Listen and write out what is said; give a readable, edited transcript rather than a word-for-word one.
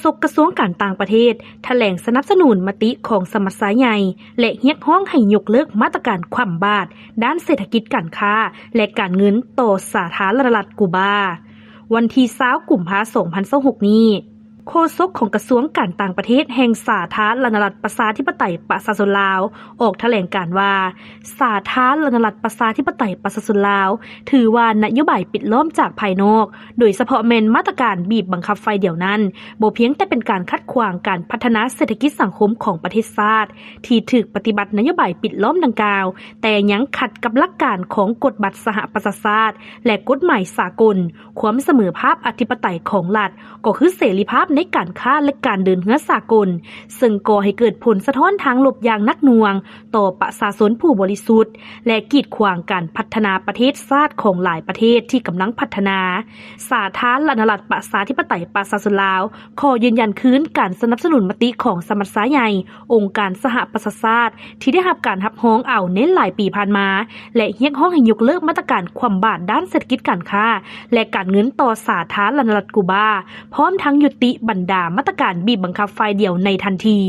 ษกกระทรวงการต่างประเทศแถลงสนับสนุนมติของสมัชชาใหญ่และเรียกร้องให้ยกเลิกมาตรการคว่ำบาตรด้านเศรษฐกิจการค้าและการเงินต่อสาธารณรัฐกูบาวันที่20 กุมภาพันธ์ 2026 นี้โฆษกของกระทรวงการต่างประเทศแห่งสาธารณรัฐประชาธิปไตยประชาชนลาวออกแถลงการว่าสาธารณรัฐประชาธิปไตยประชาชนลาวถือว่านโยบายปิดล้อมจากภายนอกโดยเฉพาะแม่นมาตรการบีบบังคับไฟเดียวนั้นบ่เพียงแต่เป็นการขัดขวางการพัฒนาเศรษฐกิจสังคมของประเทศชาติที่ถูกปฏิบัตินโยบายปิดล้อมดังกล่าวแต่ยังขัดกับหลักการของกฎบัตรสหประชาชาติและกฎหมายสากลความเสมอภาคอธิปไตยของรัฐก็คือเสรีภาพในการค้าและการเดินเรือสากลซึ่งก่อให้เกิดผลสะท้อนทางลบอย่างหนักหน่วงต่อประชาชนผู้บริสุทธิ์และกีดขวางการพัฒนาประเทศชาติของหลายประเทศที่กำลังพัฒนาสาธารณรัฐประชาธิปไตยประชาชนลาวขอยืนยันคืนการสนับสนุนมติของสมัชชาใหญ่องค์การสหประชาชาติที่ได้รับการรับร้องเอาในหลายปีผ่านมาและเรียกร้องให้ยกเลิกมาตรการคว่ำบาตรด้านเศรษฐกิจการค้าและการเงินต่อสาธารณรัฐกูบาพร้อมทั้งยุติบรรดามาตรการบีบบังคับฝ่ายเดียวในทันที